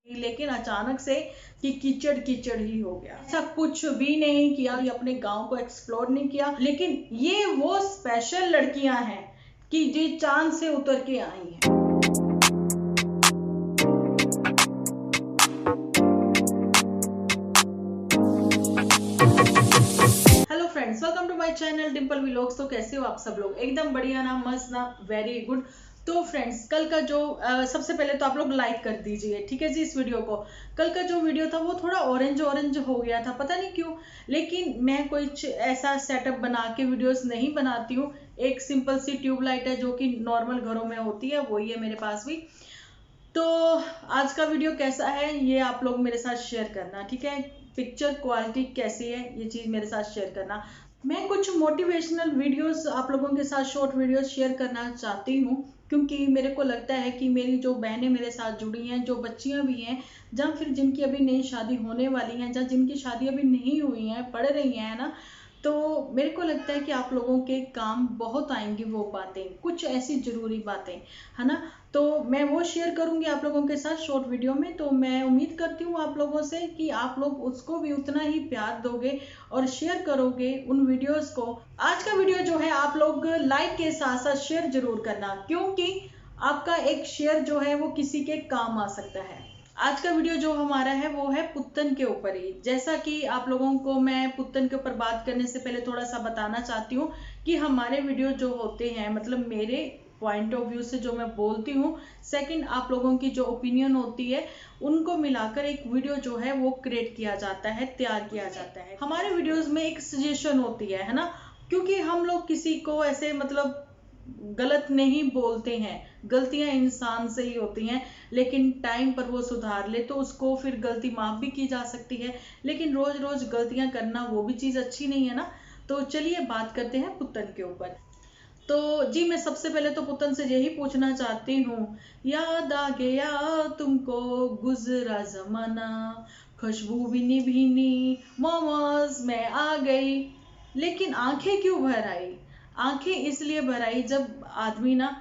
लेकिन अचानक से कि कीचड़ कीचड़ ही हो गया। ऐसा कुछ भी नहीं किया, अपने गांव को एक्सप्लोर नहीं किया, लेकिन ये वो स्पेशल लड़कियां हैं कि जो चांद से उतर के आई हैं। Hello friends, welcome to my channel Dimple vlogs. तो कैसे हो आप सब लोग? एकदम बढ़िया ना, मस्त ना, वेरी गुड। तो फ्रेंड्स, कल का जो सबसे पहले तो आप लोग लाइक कर दीजिए, ठीक है जी, इस वीडियो को। कल का जो वीडियो था वो थोड़ा ऑरेंज ऑरेंज हो गया था, पता नहीं क्यों, लेकिन मैं कुछ ऐसा सेटअप बना के वीडियोस नहीं बनाती हूँ। एक सिंपल सी ट्यूबलाइट है जो कि नॉर्मल घरों में होती है, वही है मेरे पास भी। तो आज का वीडियो कैसा है ये आप लोग मेरे साथ शेयर करना, ठीक है। पिक्चर क्वालिटी कैसी है ये चीज मेरे साथ शेयर करना। मैं कुछ मोटिवेशनल वीडियोस आप लोगों के साथ, शॉर्ट वीडियोस शेयर करना चाहती हूँ, क्योंकि मेरे को लगता है कि मेरी जो बहनें मेरे साथ जुड़ी हैं, जो बच्चियां भी हैं, या फिर जिनकी अभी नई शादी होने वाली हैं, या जिनकी शादी अभी नहीं हुई है, पढ़ रही हैं ना, तो मेरे को लगता है कि आप लोगों के काम बहुत आएंगी वो बातें, कुछ ऐसी जरूरी बातें, है ना। तो मैं वो शेयर करूंगी आप लोगों के साथ शॉर्ट वीडियो में। तो मैं उम्मीद करती हूँ आप लोगों से कि आप लोग उसको भी उतना ही प्यार दोगे और शेयर करोगे उन वीडियोस को। आज का वीडियो जो है आप लोग लाइक के साथ साथ शेयर जरूर करना, क्योंकि आपका एक शेयर जो है वो किसी के काम आ सकता है। आज का वीडियो जो हमारा है वो है पुत्तन के ऊपर ही। जैसा कि आप लोगों को मैं पुत्तन के ऊपर बात करने से पहले थोड़ा सा बताना चाहती हूँ कि हमारे वीडियो जो होते हैं, मतलब मेरे पॉइंट ऑफ व्यू से जो मैं बोलती हूँ, सेकंड आप लोगों की जो ओपिनियन होती है, उनको मिलाकर एक वीडियो जो है वो क्रिएट किया जाता है, तैयार किया जाता है। हमारे वीडियोस में एक सजेशन होती है ना, क्योंकि हम लोग किसी को ऐसे मतलब गलत नहीं बोलते हैं, गलतियां इंसान से ही होती हैं, लेकिन टाइम पर वो सुधार ले तो उसको फिर गलती माफ भी की जा सकती है। लेकिन रोज रोज गलतियां करना वो भी चीज अच्छी नहीं है ना। तो चलिए बात करते हैं पुत्तन के ऊपर। तो जी, मैं सबसे पहले तो पुतन से यही पूछना चाहती हूँ, याद आ गया तुमको गुजरा जमाना, खुशबू भीनी भीनी मोमोज में आ गई, लेकिन आंखें क्यों भर आई? आंखें इसलिए भर आई जब आदमी ना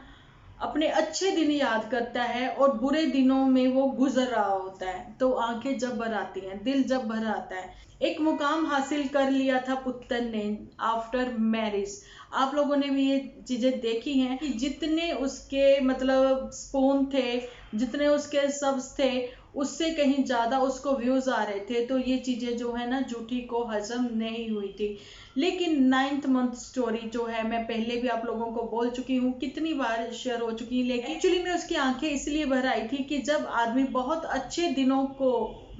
अपने अच्छे दिन याद करता है और बुरे दिनों में वो गुजर रहा होता है, तो आंखें जब भर आती हैं, दिल जब भर आता है। एक मुकाम हासिल कर लिया था पुत्तन ने आफ्टर मैरिज। आप लोगों ने भी ये चीजें देखी हैं कि जितने उसके मतलब स्पून थे, जितने उसके सब्स थे, उससे कहीं ज्यादा उसको व्यूज आ रहे थे। तो ये चीजें जो है ना, जूठी को हजम नहीं हुई थी। लेकिन 9th मंथ स्टोरी जो है, मैं पहले भी आप लोगों को बोल चुकी हूँ, कितनी बार शेयर हो चुकी है, लेकिन एक्चुअली में उसकी आंखें इसलिए भर आई थी कि जब आदमी बहुत अच्छे दिनों को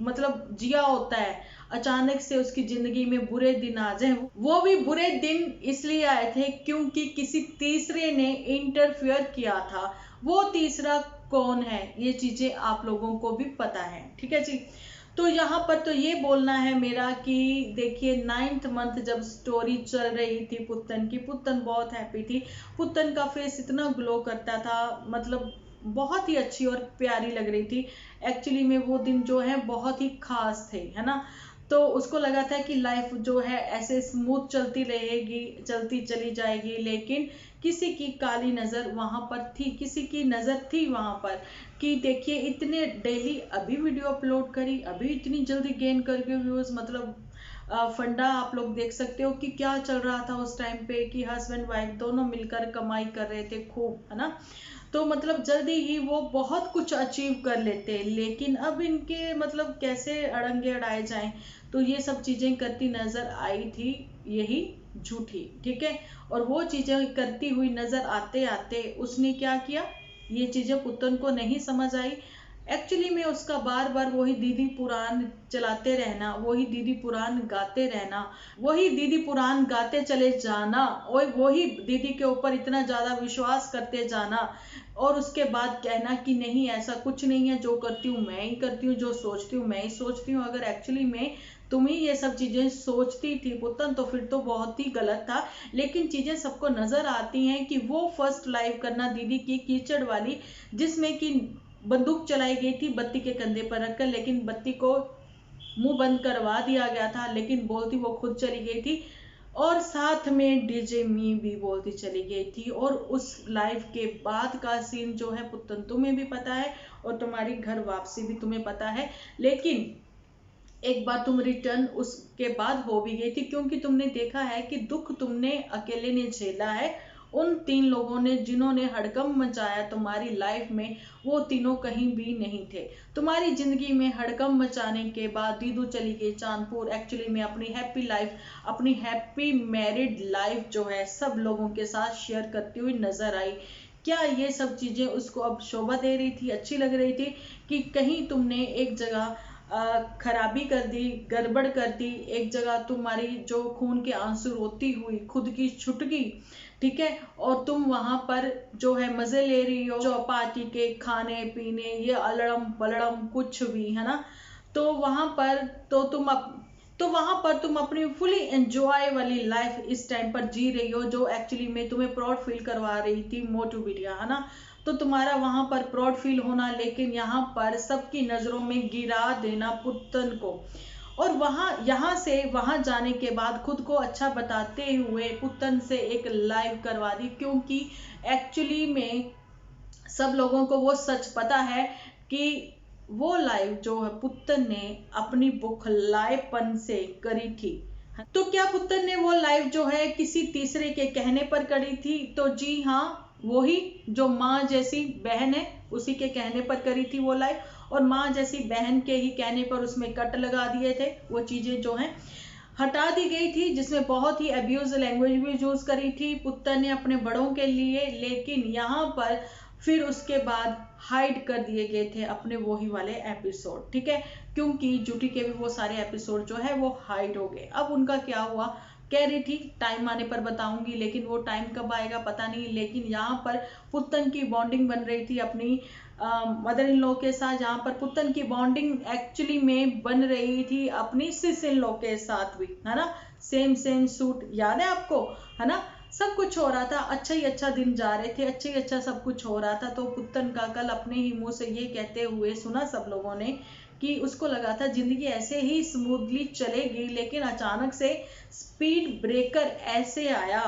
मतलब जिया होता है, अचानक से उसकी जिंदगी में बुरे दिन आ जाए। वो भी बुरे दिन इसलिए आए थे क्योंकि किसी तीसरे ने इंटरफियर किया था। वो तीसरा कौन है ये चीजें आप लोगों को भी पता है, ठीक है जी। तो यहाँ पर तो ये बोलना है मेरा कि देखिए, 9th मंथ जब स्टोरी चल रही थी पुत्तन की, पुत्तन बहुत हैप्पी थी। पुत्तन का फेस इतना ग्लो करता था, मतलब बहुत ही अच्छी और प्यारी लग रही थी। एक्चुअली में वो दिन जो है बहुत ही खास थे, है ना। तो उसको लगा था कि लाइफ जो है ऐसे स्मूथ चलती रहेगी, चलती चली जाएगी, लेकिन किसी की काली नजर वहां पर थी, किसी की नजर थी वहां पर कि देखिए इतने डेली अभी वीडियो अपलोड करी, अभी इतनी जल्दी गेन करके व्यूज, मतलब फंडा आप लोग देख सकते हो कि क्या चल रहा था उस टाइम पे कि हस्बैंड वाइफ दोनों मिलकर कमाई कर रहे थे खूब, है ना। तो मतलब जल्दी ही वो बहुत कुछ अचीव कर लेते, लेकिन अब इनके मतलब कैसे अड़ंगे अड़ाए जाएं, तो ये सब चीजें करती नजर आई थी यही झूठी, ठीक है। और वो चीजें करती हुई नजर आते आते उसने क्या किया, ये चीजें पुतन को नहीं समझ आई। एक्चुअली में उसका बार बार वही दीदी पुराण चलाते रहना, वही दीदी पुराण गाते रहना, वही दीदी पुराण गाते चले जाना, और वही दीदी के ऊपर इतना ज्यादा विश्वास करते जाना, और उसके बाद कहना कि नहीं ऐसा कुछ नहीं है, जो करती हूँ मैं ही करती हूँ, जो सोचती हूँ मैं ही सोचती हूँ। अगर एक्चुअली में तुम ही ये सब चीजें सोचती थी पुतन, तो फिर तो बहुत ही गलत था। लेकिन चीजें सबको नजर आती हैं कि वो फर्स्ट लाइव करना दीदी की कीचड़ वाली, जिसमें कि बंदूक चलाई गई थी बत्ती के कंधे पर रखकर, लेकिन बत्ती को मुंह बंद करवा दिया गया था, लेकिन बोलती वो खुद चली गई थी। और साथ में डीजे मी भी बोलती चली गई थी। और उस लाइव के बाद का सीन जो है पुत्तन तुम्हें भी पता है और तुम्हारी घर वापसी भी तुम्हें पता है। लेकिन एक बार तुम रिटर्न उसके बाद हो भी गई थी, क्योंकि तुमने देखा है कि दुख तुमने अकेले ने झेला है। उन 3 लोगों ने जिन्होंने हड़कंप मचाया तुम्हारी लाइफ में, वो तीनों कहीं भी नहीं थे। तुम्हारी जिंदगी में हड़कंप मचाने के बाद दीदू चली गई चांदपुर, एक्चुअली में अपनी हैप्पी लाइफ, अपनी हैप्पी मैरिड लाइफ जो है सब लोगों के साथ शेयर करती हुई नजर आई। क्या ये सब चीजें उसको अब शोभा दे रही थी, अच्छी लग रही थी, कि कहीं तुमने एक जगह खराबी कर दी, गड़बड़ कर दी, एक जगह तुम्हारी जो खून के आंसू रोती हुई खुद की छुटकी, ठीक है, और तुम वहां पर जो है मजे ले रही हो चौपाटी के खाने पीने, ये अलड़म पलड़म कुछ भी है ना, तो वहां पर तो वहां पर तुम अपनी फुली एंजॉय वाली लाइफ इस टाइम पर जी रही हो, जो एक्चुअली में तुम्हें प्राउड फील करवा रही थी मोटू बिटिया, है ना। तो तुम्हारा वहां पर प्राउड फील होना, लेकिन यहाँ पर सबकी नजरों में गिरा देना पुत्तन को, और यहाँ से वहां जाने के बाद खुद को अच्छा बताते हुए पुत्तन से एक लाइव करवा दी, क्योंकि एक्चुअली में सब लोगों को वो सच पता है कि वो लाइव जो है पुत्तन ने अपनी बुखलाएपन से करी थी। तो क्या पुत्तन ने वो लाइव जो है किसी तीसरे के कहने पर करी थी? तो जी हाँ, वही जो माँ जैसी बहन है उसी के कहने पर करी थी वो लाइव, और माँ जैसी बहन के ही कहने पर उसमें कट लगा दिए थे, वो चीजें जो हैं हटा दी गई थी, जिसमें बहुत ही अब्यूज लैंग्वेज भी यूज करी थी पुत्तन ने अपने बड़ों के लिए। लेकिन यहाँ पर फिर उसके बाद हाइड कर दिए गए थे अपने वही वाले एपिसोड, ठीक है, क्योंकि जूटी के भी वो सारे एपिसोड जो है वो हाइड हो गए। अब उनका क्या हुआ, कह रही थी टाइम आने पर बताऊंगी, लेकिन वो टाइम कब आएगा पता नहीं। लेकिन यहाँ पर पुत्तन की बॉन्डिंग बन रही थी अपनी मदर इन लॉ के साथ, जहाँ पर पुत्तन की बॉन्डिंग एक्चुअली में बन रही थी अपनी सिस इन लॉ के साथ भी, है ना। सेम सेम सूट याद है आपको, है ना। सब कुछ हो रहा था, अच्छा ही अच्छा दिन जा रहे थे, अच्छा ही अच्छा सब कुछ हो रहा था। तो पुत्तन का कल अपने ही मुंह से ये कहते हुए सुना सब लोगों ने कि उसको लगा था जिंदगी ऐसे ही स्मूथली चलेगी, लेकिन अचानक से स्पीड ब्रेकर ऐसे आया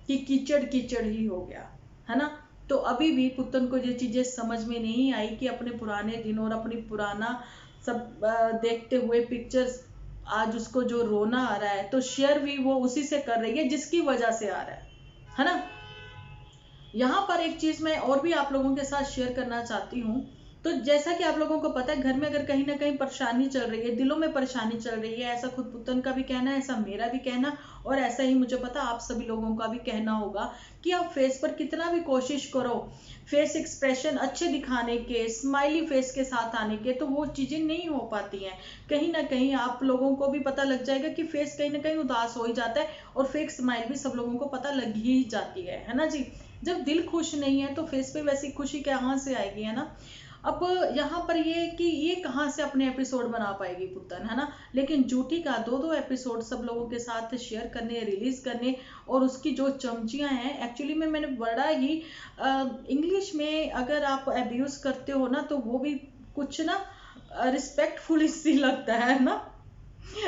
कि कीचड़ कीचड़ ही हो गया, है ना। तो अभी भी पुत्तन को ये चीजें समझ में नहीं आई कि अपने पुराने दिन और अपनी पुराना सब देखते हुए पिक्चर्स आज उसको जो रोना आ रहा है, तो शेयर भी वो उसी से कर रही है जिसकी वजह से आ रहा है ना। यहाँ पर एक चीज मैं और भी आप लोगों के साथ शेयर करना चाहती हूँ। तो जैसा कि आप लोगों को पता है, घर में अगर कहीं ना कहीं परेशानी चल रही है, दिलों में परेशानी चल रही है, ऐसा खुद पुत्तन का भी कहना है, ऐसा मेरा भी कहना, और ऐसा ही मुझे पता आप सभी लोगों का भी कहना होगा कि आप फेस पर कितना भी कोशिश करो फेस एक्सप्रेशन अच्छे दिखाने के, स्माइली फेस के साथ आने के, तो वो चीजें नहीं हो पाती हैं। कहीं ना कहीं आप लोगों को भी पता लग जाएगा कि फेस कहीं ना कहीं उदास हो ही जाता है, और फेक स्माइल भी सब लोगों को पता लग ही जाती है ना जी। जब दिल खुश नहीं है तो फेस पे वैसी खुशी कहाँ से आएगी, है ना। अब यहाँ पर ये कि ये कहाँ से अपने एपिसोड बना पाएगी पुत्तन, है ना। लेकिन जूठी का 2-2 एपिसोड सब लोगों के साथ शेयर करने, रिलीज करने, और उसकी जो चमचियाँ हैं, एक्चुअली में मैंने बड़ा ही इंग्लिश में अगर आप अब्यूज करते हो ना, तो वो भी कुछ ना रिस्पेक्टफुल सी लगता है ना,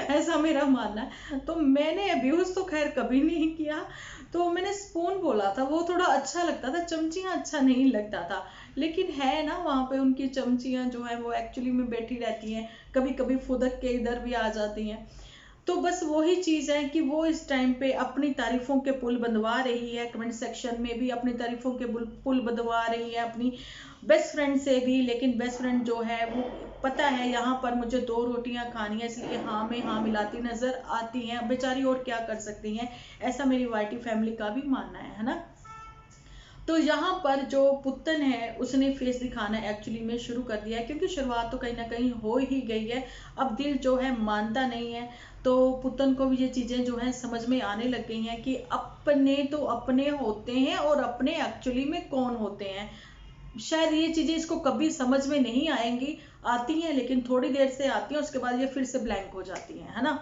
ऐसा मेरा मानना है। तो मैंने अब्यूज तो खैर कभी नहीं किया, तो मैंने स्पून बोला था, वो थोड़ा अच्छा लगता था, चमचियाँ अच्छा नहीं लगता था। लेकिन है ना, वहां पे उनकी चमचियाँ जो है वो एक्चुअली में बैठी रहती हैं, कभी कभी फुदक के इधर भी आ जाती हैं। तो बस वही चीज है कि वो इस टाइम पे अपनी तारीफों के पुल बंधवा रही है, कमेंट सेक्शन में भी अपनी तारीफों के पुल बंधवा रही है अपनी बेस्ट फ्रेंड से भी। लेकिन बेस्ट फ्रेंड जो है वो पता है यहाँ पर मुझे 2 रोटियां खानी है, इसलिए हाँ में हाँ मिलाती नजर आती हैं बेचारी, और क्या कर सकती हैं, ऐसा मेरी वाईटी फैमिली का भी मानना है ना। तो यहाँ पर जो पुत्तन है उसने फेस दिखाना एक्चुअली में शुरू कर दिया है, क्योंकि शुरुआत तो कहीं ना कहीं हो ही गई है। अब दिल जो है मानता नहीं है, तो पुत्तन को भी ये चीजें जो है समझ में आने लग गई हैं कि अपने तो अपने होते हैं और अपने एक्चुअली में कौन होते हैं। शायद ये चीजें इसको कभी समझ में नहीं आएंगी, आती हैं लेकिन थोड़ी देर से आती हैं, उसके बाद ये फिर से ब्लैंक हो जाती हैं, है ना।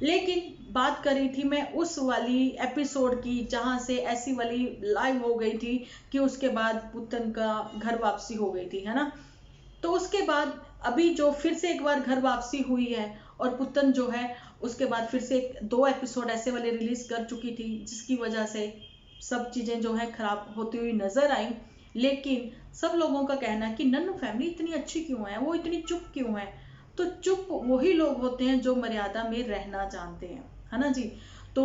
लेकिन बात करी थी मैं उस वाली एपिसोड की जहां से ऐसी वाली लाइव हो गई थी कि उसके बाद पुत्तन का घर वापसी हो गई थी, है ना। तो उसके बाद अभी जो फिर से एक बार घर वापसी हुई है, और पुत्तन जो है उसके बाद फिर से 2 एपिसोड ऐसे वाले रिलीज कर चुकी थी जिसकी वजह से सब चीजें जो है खराब होती हुई नजर आई। लेकिन सब लोगों का कहना है कि नन्नू फैमिली इतनी अच्छी क्यों है, वो इतनी चुप क्यों है। तो चुप वही लोग होते हैं जो मर्यादा में रहना जानते हैं, है ना जी। तो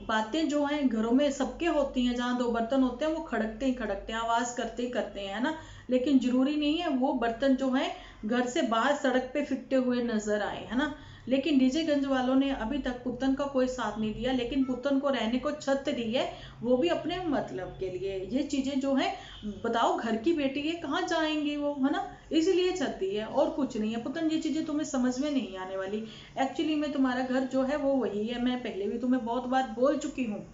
बातें जो हैं घरों में सबके होती हैं, जहाँ 2 बर्तन होते हैं वो खड़कते ही खड़कते हैं, आवाज करते ही करते हैं, है ना। लेकिन जरूरी नहीं है वो बर्तन जो है घर से बाहर सड़क पे फिरते हुए नजर आए, है ना। लेकिन डीजेगंज वालों ने अभी तक पुत्तन का कोई साथ नहीं दिया, लेकिन पुत्तन को रहने को छत दी है, वो भी अपने मतलब के लिए। ये चीजें जो है बताओ, घर की बेटी है, कहाँ जाएंगे वो, है ना। इसीलिए छत दी है और कुछ नहीं है। पुत्तन ये चीजें तुम्हें समझ में नहीं आने वाली। एक्चुअली में तुम्हारा घर जो है वो वही है। मैं पहले भी तुम्हें बहुत बार बोल चुकी हूँ।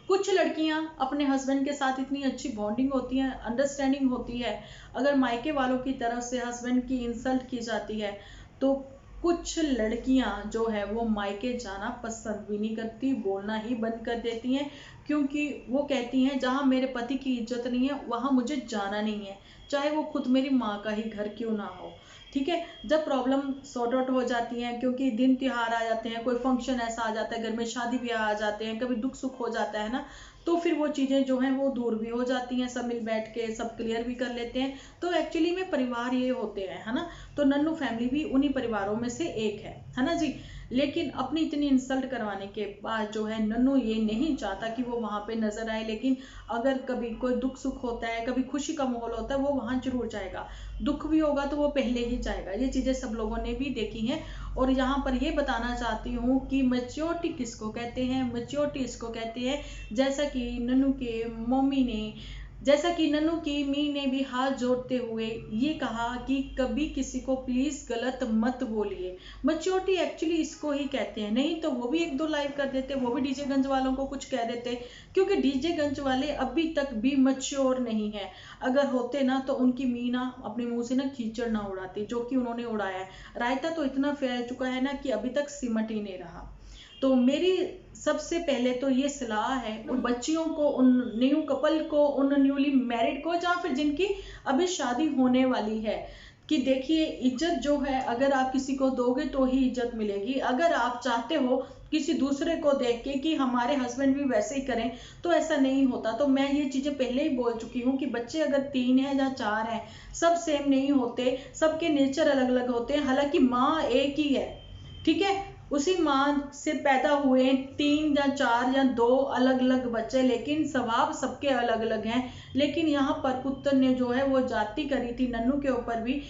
कुछ लड़कियां अपने हस्बैंड के साथ इतनी अच्छी बॉन्डिंग होती है, अंडरस्टैंडिंग होती है, अगर मायके वालों की तरफ से हस्बैंड की इंसल्ट की जाती है तो कुछ लड़कियां जो है वो मायके जाना पसंद भी नहीं करती, बोलना ही बंद कर देती हैं। क्योंकि वो कहती हैं जहां मेरे पति की इज्जत नहीं है वहां मुझे जाना नहीं है, चाहे वो खुद मेरी माँ का ही घर क्यों ना हो। ठीक है, जब प्रॉब्लम सॉर्ट आउट हो जाती है, क्योंकि दिन त्योहार आ जाते हैं, कोई फंक्शन ऐसा आ जाता है, घर में शादी ब्याह आ जाते हैं, कभी दुख सुख हो जाता है ना, तो फिर वो चीजें जो हैं वो दूर भी हो जाती हैं, सब मिल बैठ के सब क्लियर भी कर लेते हैं। तो एक्चुअली में परिवार ये होते हैं, है ना। तो नन्नू फैमिली भी उन्हीं परिवारों में से एक है ना जी। लेकिन अपनी इतनी इंसल्ट करवाने के बाद जो है नन्नू ये नहीं चाहता कि वो वहां पे नजर आए। लेकिन अगर कभी कोई दुख सुख होता है, कभी खुशी का माहौल होता है, वो वहां जरूर जाएगा। दुख भी होगा तो वो पहले ही जाएगा। ये चीजें सब लोगों ने भी देखी हैं। और यहाँ पर ये बताना चाहती हूँ कि मैच्योरिटी किसको कहते हैं, मैच्योरिटी इसको कहते हैं जैसा कि नन्नू के मम्मी ने, जैसा कि नन्नू की मी ने भी हाथ जोड़ते हुए ये कहा कि कभी किसी को प्लीज गलत मत बोलिए। मैच्योरिटी एक्चुअली इसको ही कहते हैं। नहीं तो वो भी 1-2 लाइव कर देते, वो भी डीजेगंज वालों को कुछ कह देते, क्योंकि डीजेगंज वाले अभी तक भी मैच्योर नहीं है। अगर होते ना तो उनकी मी ना अपने मुंह से ना कीचड़ ना उड़ाती, जो कि उन्होंने उड़ाया है। रायता तो इतना फैल चुका है ना कि अभी तक सिमट ही नहीं रहा। तो मेरी सबसे पहले तो ये सलाह है उन बच्चियों को, उन न्यू कपल को, उन न्यूली मैरिड को, या फिर जिनकी अभी शादी होने वाली है, कि देखिए इज्जत जो है अगर आप किसी को दोगे तो ही इज्जत मिलेगी। अगर आप चाहते हो किसी दूसरे को देख के कि हमारे हस्बैंड भी वैसे ही करें, तो ऐसा नहीं होता। तो मैं ये चीजें पहले ही बोल चुकी हूँ कि बच्चे अगर 3 हैं या 4 हैं, सब सेम नहीं होते, सबके नेचर अलग अलग होते हैं। हालांकि माँ एक ही है, ठीक है, उसी माँ से पैदा हुए 3 या 4 या 2 अलग अलग बच्चे, लेकिन स्वभाव सबके अलग अलग हैं। लेकिन यहाँ पर पुत्र ने जो है वो जाति करी थी नन्नू के ऊपर भी,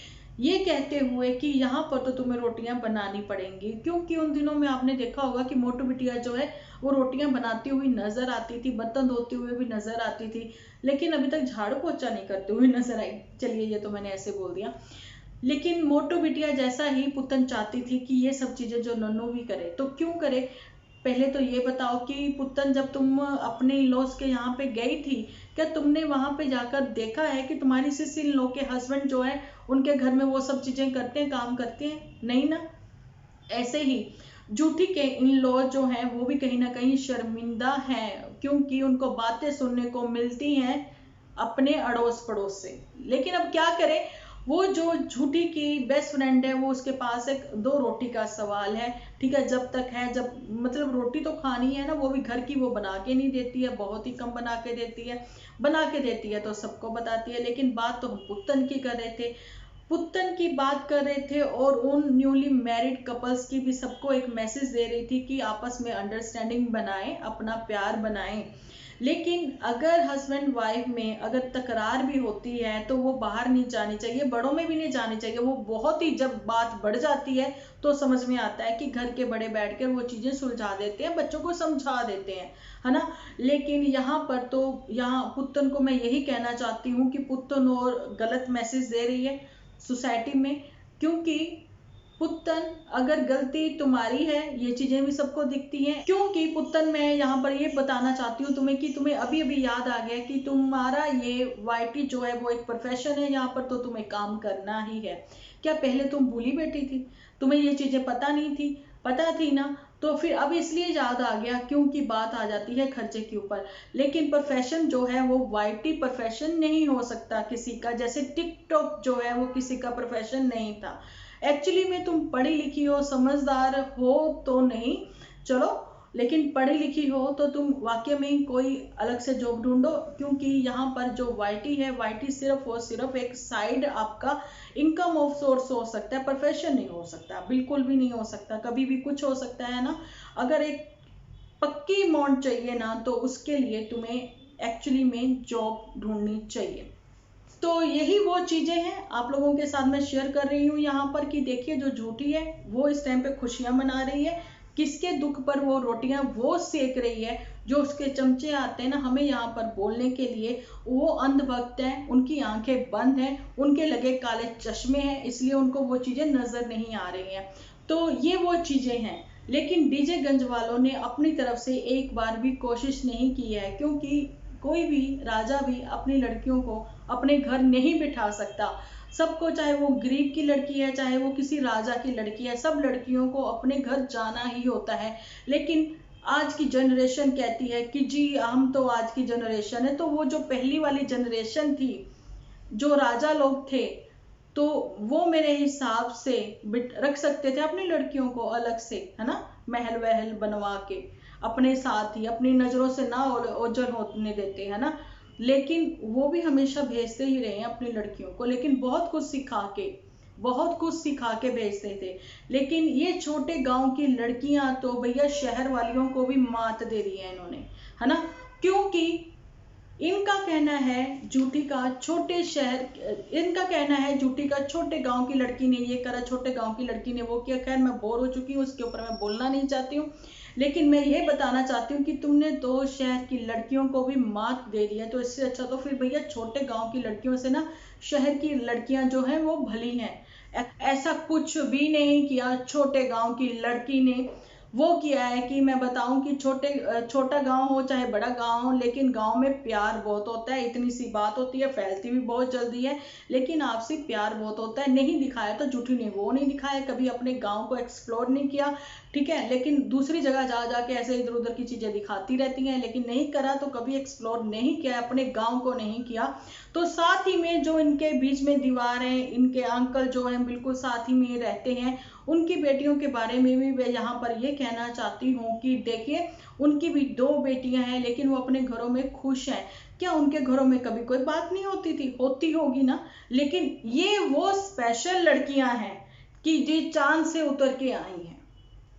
ये कहते हुए कि यहाँ पर तो तुम्हें रोटियां बनानी पड़ेंगी। क्योंकि उन दिनों में आपने देखा होगा कि मोटू बिटिया जो है वो रोटियां बनाती हुई नजर आती थी, बर्तन धोते हुए भी नजर आती थी, लेकिन अभी तक झाड़ू पोछा नहीं करते हुए नजर आई। चलिए ये तो मैंने ऐसे बोल दिया। लेकिन मोटू बिटिया जैसा ही पुतन चाहती थी कि ये सब चीजें जो नन्नू भी करे, तो क्यों करे। पहले तो ये बताओ कि पुतन जब तुम अपने इन-लॉज के यहाँ पे गई थी, क्या तुमने वहां पे जाकर देखा है कि तुम्हारी सिस इन लॉ के हस्बैंड जो है उनके घर में वो सब चीजें करते हैं, काम करते हैं? नहीं ना। ऐसे ही जूठी के इन लॉ जो हैं वो भी कहीं ना कहीं शर्मिंदा हैं, क्योंकि उनको बातें सुनने को मिलती हैं अपने अड़ोस पड़ोस से। लेकिन अब क्या करें, वो जो झूठी की बेस्ट फ्रेंड है वो उसके पास एक 2 रोटी का सवाल है। ठीक है, जब तक है, जब मतलब रोटी तो खानी है ना, वो भी घर की वो बना के नहीं देती है, बहुत ही कम बना के देती है। बना के देती है तो सबको बताती है। लेकिन बात तो हम पुत्तन की कर रहे थे, पुत्तन की बात कर रहे थे, और उन न्यूली मैरिड कपल्स की भी सबको एक मैसेज दे रही थी कि आपस में अंडरस्टैंडिंग बनाएं, अपना प्यार बनाएं। लेकिन अगर हस्बैंड वाइफ में अगर तकरार भी होती है तो वो बाहर नहीं जानी चाहिए, बड़ों में भी नहीं जानी चाहिए। वो बहुत ही जब बात बढ़ जाती है तो समझ में आता है कि घर के बड़े बैठकर वो चीजें सुलझा देते हैं, बच्चों को समझा देते हैं, है ना। लेकिन यहाँ पर तो यहाँ पुत्तन को मैं यही कहना चाहती हूँ कि पुत्तन और गलत मैसेज दे रही है सोसाइटी में। क्योंकि पुत्तन अगर गलती तुम्हारी है, ये चीजें भी सबको दिखती हैं। क्योंकि पुत्तन मैं यहाँ पर ये बताना चाहती हूँ तुम्हें कि तुम्हें अभी अभी याद आ गया कि तुम्हारा ये वाईटी जो है वो एक प्रोफेशन है, यहाँ पर तो तुम्हें काम करना ही है। क्या पहले तुम भूली बैठी थी, तुम्हें ये चीजें पता नहीं थी? पता थी ना। तो फिर अब इसलिए याद आ गया क्योंकि बात आ जाती है खर्चे के ऊपर। लेकिन प्रोफेशन जो है वो वाईटी प्रोफेशन नहीं हो सकता किसी का, जैसे टिकटॉक जो है वो किसी का प्रोफेशन नहीं था। एक्चुअली में तुम पढ़ी लिखी हो, समझदार हो तो नहीं, चलो, लेकिन पढ़ी लिखी हो तो तुम वाकई में कोई अलग से जॉब ढूंढो, क्योंकि यहाँ पर जो वाईटी है, वाईटी सिर्फ और सिर्फ एक साइड आपका इनकम ऑफ सोर्स हो सकता है, प्रोफेशन नहीं हो सकता, बिल्कुल भी नहीं हो सकता, कभी भी कुछ हो सकता है ना। अगर एक पक्की अमाउंट चाहिए ना, तो उसके लिए तुम्हें एक्चुअली में जॉब ढूंढनी चाहिए। तो यही वो चीजें हैं आप लोगों के साथ मैं शेयर कर रही हूँ यहाँ पर, कि देखिए जो झूठी है वो इस टाइम पे खुशियां मना रही है, किसके दुख पर वो रोटियां वो सेक रही है। जो उसके चमचे आते हैं ना हमें यहाँ पर बोलने के लिए, वो अंधभक्त हैं, उनकी आंखें बंद हैं, उनके लगे काले चश्मे हैं, इसलिए उनको वो चीजें नजर नहीं आ रही हैं। तो ये वो चीजें हैं। लेकिन डीजे गंज वालों ने अपनी तरफ से एक बार भी कोशिश नहीं की है, क्योंकि कोई भी राजा भी अपनी लड़कियों को अपने घर नहीं बिठा सकता। सबको, चाहे वो गरीब की लड़की है, चाहे वो किसी राजा की लड़की है, सब लड़कियों को अपने घर जाना ही होता है। लेकिन आज की जनरेशन कहती है कि जी हम तो आज की जनरेशन है, तो वो जो पहली वाली जनरेशन थी, जो राजा लोग थे, तो वो मेरे हिसाब से रख सकते थे अपनी लड़कियों को अलग से, है ना, महल वहल बनवा के अपने साथ ही, अपनी नजरों से ना ओझल होने देते, है ना। लेकिन वो भी हमेशा भेजते ही रहे हैं अपनी लड़कियों को, लेकिन बहुत कुछ सिखा के, बहुत कुछ सिखा के भेजते थे। लेकिन ये छोटे गांव की लड़कियां तो भैया शहर वालियों को भी मात दे दी है इन्होंने, है ना। क्योंकि इनका कहना है जूठी का छोटे शहर, इनका कहना है जूठी का छोटे गांव की लड़की ने ये करा, छोटे गांव की लड़की ने वो किया। खैर मैं बोर हो चुकी हूँ, उसके ऊपर मैं बोलना नहीं चाहती हूँ, लेकिन मैं ये बताना चाहती हूँ कि तुमने तो शहर की लड़कियों को भी मात दे दी है, तो इससे अच्छा तो फिर भैया छोटे गांव की लड़कियों से ना शहर की लड़कियां जो है वो भली हैं। ऐसा कुछ भी नहीं किया छोटे गांव की लड़की ने। वो किया है कि मैं बताऊं कि छोटा गांव हो चाहे बड़ा गांव हो, लेकिन गांव में प्यार बहुत होता है, इतनी सी बात होती है, फैलती भी बहुत जल्दी है, लेकिन आपसी प्यार बहुत होता है। नहीं दिखाया तो झूठी ने वो नहीं दिखाया, कभी अपने गांव को एक्सप्लोर नहीं किया, ठीक है, लेकिन दूसरी जगह जा जाके ऐसे इधर उधर की चीजें दिखाती रहती हैं, लेकिन नहीं करा तो कभी एक्सप्लोर नहीं किया, अपने गांव को नहीं किया। तो साथ ही में जो इनके बीच में दीवार है, इनके अंकल जो हैं बिल्कुल साथ ही में रहते हैं, उनकी बेटियों के बारे में भी मैं यहाँ पर ये कहना चाहती हूँ कि देखिए उनकी भी 2 बेटियां हैं, लेकिन वो अपने घरों में खुश हैं। क्या उनके घरों में कभी कोई बात नहीं होती थी? होती होगी ना। लेकिन ये वो स्पेशल लड़कियां हैं कि जो चांद से उतर के आई हैं।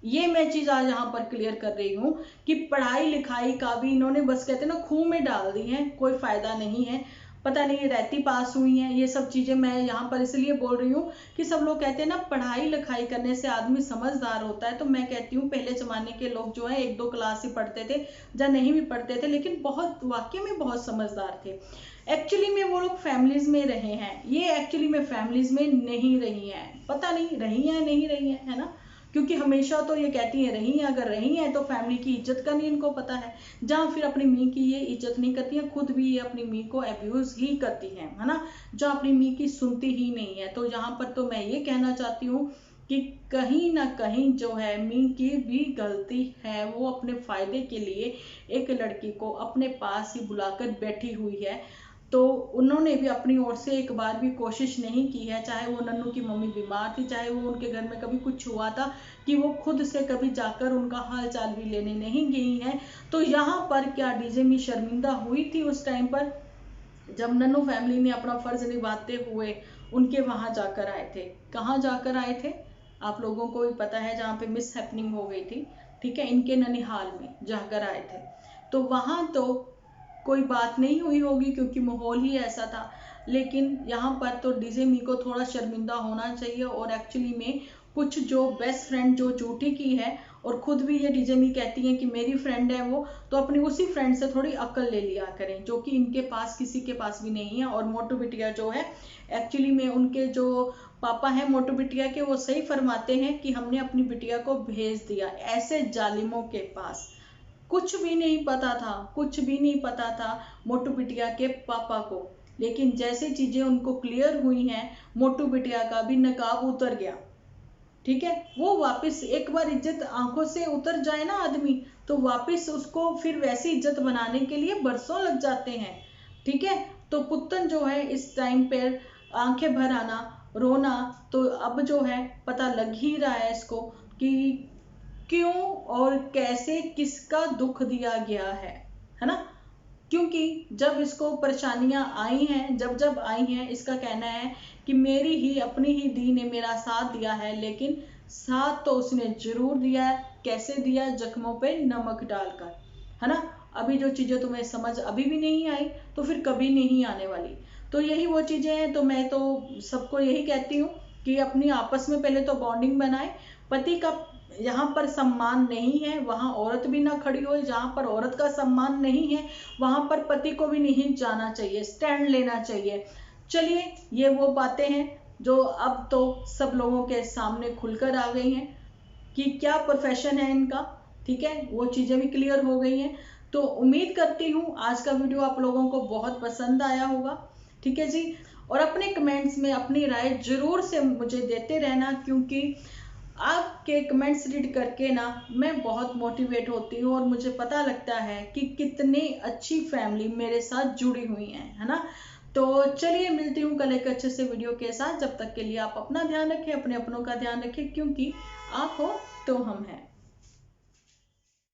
ये मैं चीज आज यहाँ पर क्लियर कर रही हूँ कि पढ़ाई लिखाई का भी इन्होंने बस कहते हैं ना खूह में डाल दी है, कोई फायदा नहीं है। पता नहीं रहती पास हुई हैं, ये सब चीजें मैं यहाँ पर इसलिए बोल रही हूँ कि सब लोग कहते हैं ना पढ़ाई लिखाई करने से आदमी समझदार होता है, तो मैं कहती हूँ पहले जमाने के लोग जो है 1-2 क्लास ही पढ़ते थे या नहीं भी पढ़ते थे, लेकिन बहुत वाकई में बहुत समझदार थे। एक्चुअली में वो लोग फैमिलीज में रहे हैं, ये एक्चुअली में फैमिलीज में नहीं रही हैं, पता नहीं रही हैं नहीं रही हैं, है ना। क्योंकि हमेशा तो ये कहती है रही हैं, अगर रही हैं तो फैमिली की इज्जत का नहीं इनको पता है, जहाँ फिर अपनी मी की ये इज्जत नहीं करती है, खुद भी ये अपनी मी को अब्यूज ही करती है ना, जहाँ अपनी मी की सुनती ही नहीं है। तो यहाँ पर तो मैं ये कहना चाहती हूँ कि कहीं ना कहीं जो है मी की भी गलती है, वो अपने फायदे के लिए एक लड़की को अपने पास ही बुलाकर बैठी हुई है। तो उन्होंने भी अपनी ओर से एक बार भी कोशिश नहीं की है, चाहे वो नन्नू की मम्मी बीमार थी, चाहे वो उनके घर में कभी कुछ हुआ था, कि वो खुद से कभी जाकर उनका हाल चाल भी लेने नहीं गई है। तो यहाँ पर क्या डीजे मी शर्मिंदा हुई थी उस टाइम पर जब नन्नू फैमिली ने अपना फर्ज निभाते हुए उनके वहां जाकर आए थे? कहाँ जाकर आए थे आप लोगों को भी पता है, जहाँ पे मिस हैपनिंग हो गई थी, ठीक है, इनके ननिहाल में जाकर आए थे। तो वहां तो कोई बात नहीं हुई होगी क्योंकि माहौल ही ऐसा था। लेकिन यहाँ पर तो डीजे मी को थोड़ा शर्मिंदा होना चाहिए, और एक्चुअली में कुछ जो बेस्ट फ्रेंड जो झूठी की है, और खुद भी ये डीजे मी कहती है कि मेरी फ्रेंड है वो, तो अपनी उसी फ्रेंड से थोड़ी अक्ल ले लिया करें, जो कि इनके पास किसी के पास भी नहीं है। और मोटू बिटिया जो है, एक्चुअली में उनके जो पापा हैं मोटू बिटिया के, वो सही फरमाते हैं कि हमने अपनी बिटिया को भेज दिया ऐसे जालिमों के पास। कुछ भी नहीं पता था, कुछ भी नहीं पता था मोटू बिटिया के पापा को, लेकिन जैसे चीजें उनको क्लियर हुई हैं, मोटू बिटिया का भी नकाब उतर गया, ठीक है। वो वापस एक बार इज्जत आंखों से उतर जाए ना आदमी, तो वापस उसको फिर वैसी इज्जत बनाने के लिए बरसों लग जाते हैं, ठीक है। तो पुत्तन जो है इस टाइम पर आंखें भर आना रोना, तो अब जो है पता लग ही रहा है इसको कि क्यों और कैसे किसका दुख दिया गया है ना। क्योंकि जब इसको परेशानियां आई हैं, जब जब आई हैं, इसका कहना है कि मेरी ही अपनी ही दी ने मेरा साथ दिया है, लेकिन साथ तो उसने जरूर दिया है। कैसे दिया? जख्मों पे नमक डालकर, है ना। अभी जो चीजें तुम्हें समझ अभी भी नहीं आई तो फिर कभी नहीं आने वाली। तो यही वो चीजें हैं। तो मैं तो सबको यही कहती हूँ कि अपनी आपस में पहले तो बॉन्डिंग बनाए। पति का यहाँ पर सम्मान नहीं है वहां औरत भी ना खड़ी हो, जहां पर औरत का सम्मान नहीं है वहां पर पति को भी नहीं जाना चाहिए, स्टैंड लेना चाहिए। चलिए, ये वो बातें हैं जो अब तो सब लोगों के सामने खुलकर आ गई हैं कि क्या प्रोफेशन है इनका। ठीक है, वो चीजें भी क्लियर हो गई हैं। तो उम्मीद करती हूँ आज का वीडियो आप लोगों को बहुत पसंद आया होगा। ठीक है जी, और अपने कमेंट्स में अपनी राय जरूर से मुझे देते रहना, क्योंकि आपके कमेंट्स रीड करके ना मैं बहुत मोटिवेट होती हूँ और मुझे पता लगता है कि कितनी अच्छी फैमिली मेरे साथ जुड़ी हुई है ना। तो चलिए, मिलती हूँ कल एक अच्छे से वीडियो के साथ। जब तक के लिए आप अपना ध्यान रखें, अपने अपनों का ध्यान रखें, क्योंकि आप हो तो हम हैं।